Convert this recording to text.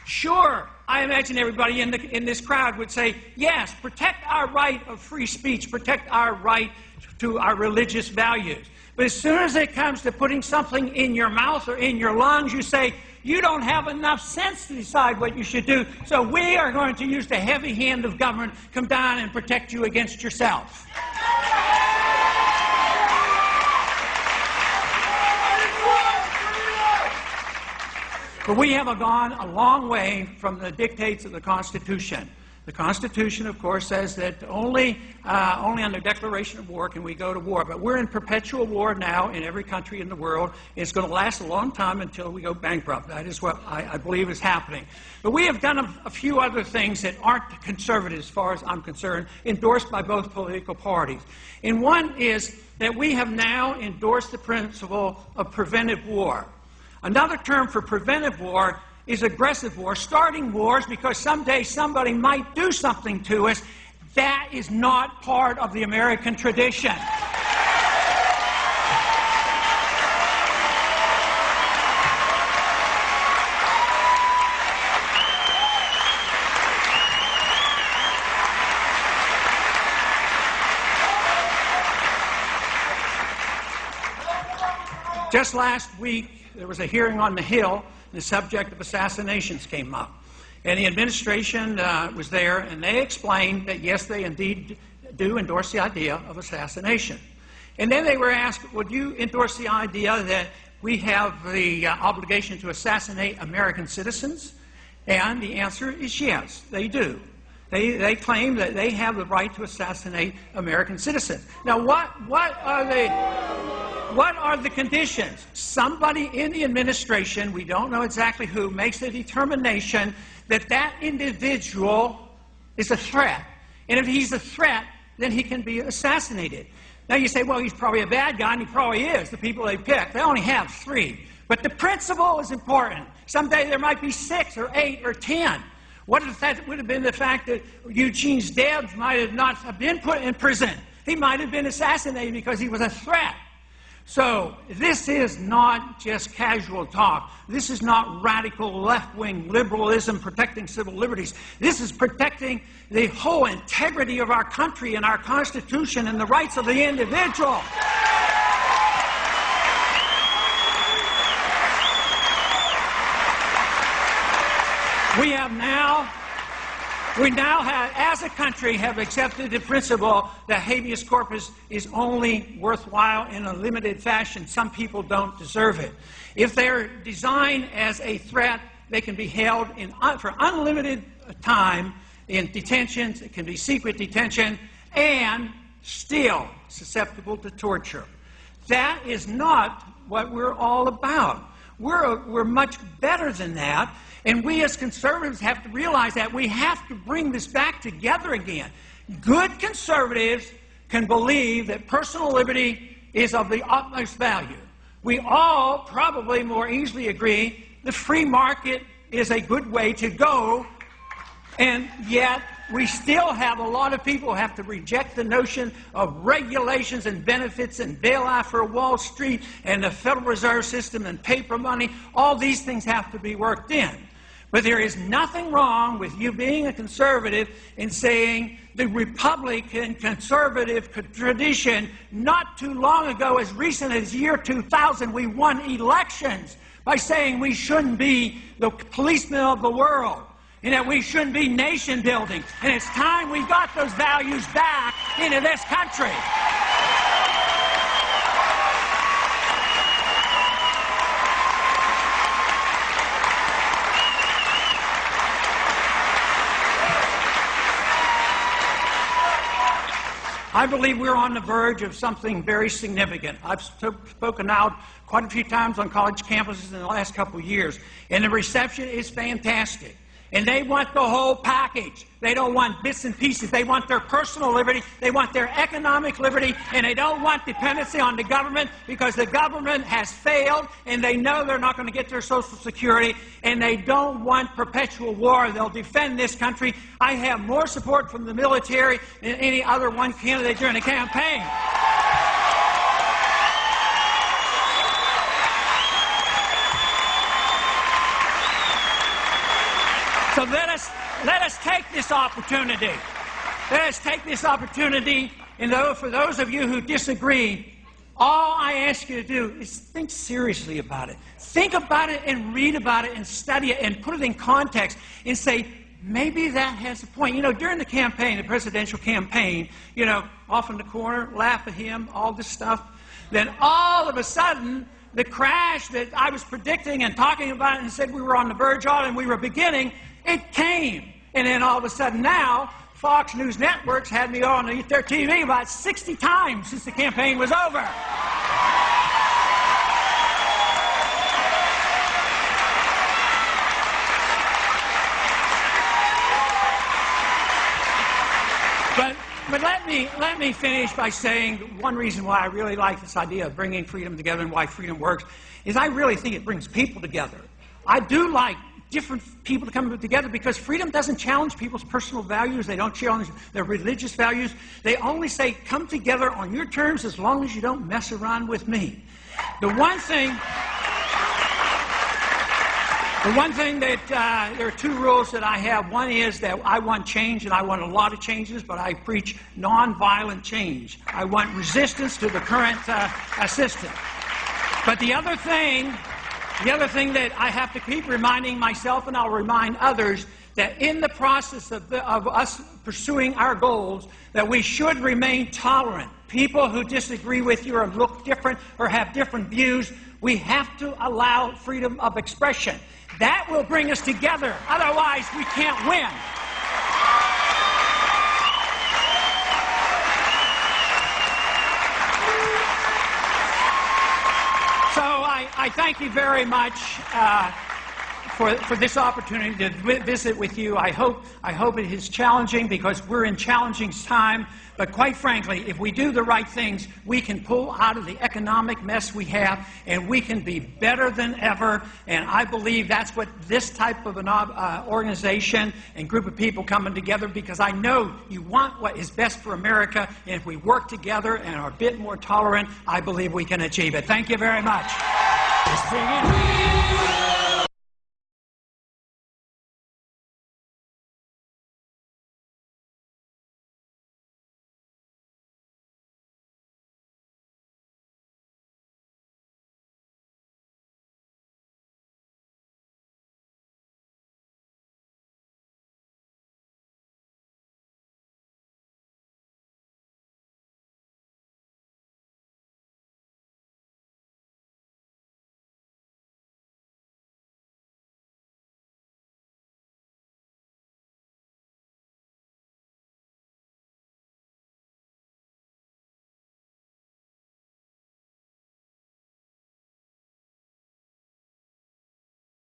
Sure, I imagine everybody in this crowd would say, yes, protect our right of free speech, protect our right to our religious values. But as soon as it comes to putting something in your mouth or in your lungs, you say, you don't have enough sense to decide what you should do, so we are going to use the heavy hand of government, come down and protect you against yourself. But we have gone a long way from the dictates of the Constitution. The Constitution, of course, says that only under declaration of war can we go to war. But we're in perpetual war now in every country in the world. It's going to last a long time until we go bankrupt. That is what I believe is happening. But we have done a few other things that aren't conservative, as far as I'm concerned, endorsed by both political parties. And one is that we have now endorsed the principle of preventive war. Another term for preventive war is aggressive war, starting wars because someday somebody might do something to us. That is not part of the American tradition. Just last week, there was a hearing on the Hill, and the subject of assassinations came up. And the administration was there, and they explained that, yes, they indeed do endorse the idea of assassination. And then they were asked, would you endorse the idea that we have the obligation to assassinate American citizens? And the answer is yes, they do. They claim that they have the right to assassinate American citizens. Now, what are the conditions? Somebody in the administration, we don't know exactly who, makes a determination that that individual is a threat. And if he's a threat, then he can be assassinated. Now you say, well, he's probably a bad guy, and he probably is, the people they pick. They only have 3. But the principle is important. Someday there might be 6 or 8 or 10. What if that would have been the fact that Eugene's dad might have not have been put in prison? He might have been assassinated because he was a threat. So this is not just casual talk. This is not radical left-wing liberalism protecting civil liberties. This is protecting the whole integrity of our country and our Constitution and the rights of the individual. We now have, as a country, have accepted the principle that habeas corpus is only worthwhile in a limited fashion. Some people don't deserve it. If they're designed as a threat, they can be held for unlimited time in detentions. It can be secret detention and still susceptible to torture. That is not what we're all about. We're much better than that. And we as conservatives have to realize that we have to bring this back together again. Good conservatives can believe that personal liberty is of the utmost value. We all probably more easily agree the free market is a good way to go, and yet we still have a lot of people who have to reject the notion of regulations and benefits and bailout for Wall Street and the Federal Reserve System and paper money. All these things have to be worked in. But there is nothing wrong with you being a conservative and saying the Republican conservative tradition, not too long ago, as recent as year 2000, we won elections by saying we shouldn't be the policemen of the world and that we shouldn't be nation building. And it's time we got those values back into this country. I believe we're on the verge of something very significant. I've spoken out quite a few times on college campuses in the last couple of years, and the reception is fantastic. And they want the whole package. They don't want bits and pieces. They want their personal liberty. They want their economic liberty. And they don't want dependency on the government because the government has failed and they know they're not going to get their Social Security. And they don't want perpetual war. They'll defend this country. I have more support from the military than any other one candidate during the campaign. So let us take this opportunity. Let us take this opportunity, and for those of you who disagree, all I ask you to do is think seriously about it. Think about it and read about it and study it and put it in context and say, maybe that has a point. You know, during the campaign, the presidential campaign, you know, off in the corner, laugh at him, all this stuff. Then all of a sudden, the crash that I was predicting and talking about and said we were on the verge of and we were beginning, it came. And then all of a sudden now, Fox News Networks had me on their TV about 60 times since the campaign was over. But let me finish by saying one reason why I really like this idea of bringing freedom together and why freedom works is I really think it brings people together. I do like different people to come together because freedom doesn't challenge people's personal values. They don't challenge their religious values. They only say, come together on your terms as long as you don't mess around with me. The one thing that, there are two rules that I have. One is that I want change, and I want a lot of changes, but I preach nonviolent change. I want resistance to the current system. But the other thing that I have to keep reminding myself, and I'll remind others, that in the process of us pursuing our goals, that we should remain tolerant. People who disagree with you or look different or have different views, we have to allow freedom of expression. That will bring us together. Otherwise, we can't win. So I thank you very much for this opportunity to visit with you. I hope it is challenging because we're in challenging time. But quite frankly, if we do the right things, we can pull out of the economic mess we have, and we can be better than ever. And I believe that's what this type of an organization and group of people coming together, because I know you want what is best for America. And if we work together and are a bit more tolerant, I believe we can achieve it. Thank you very much.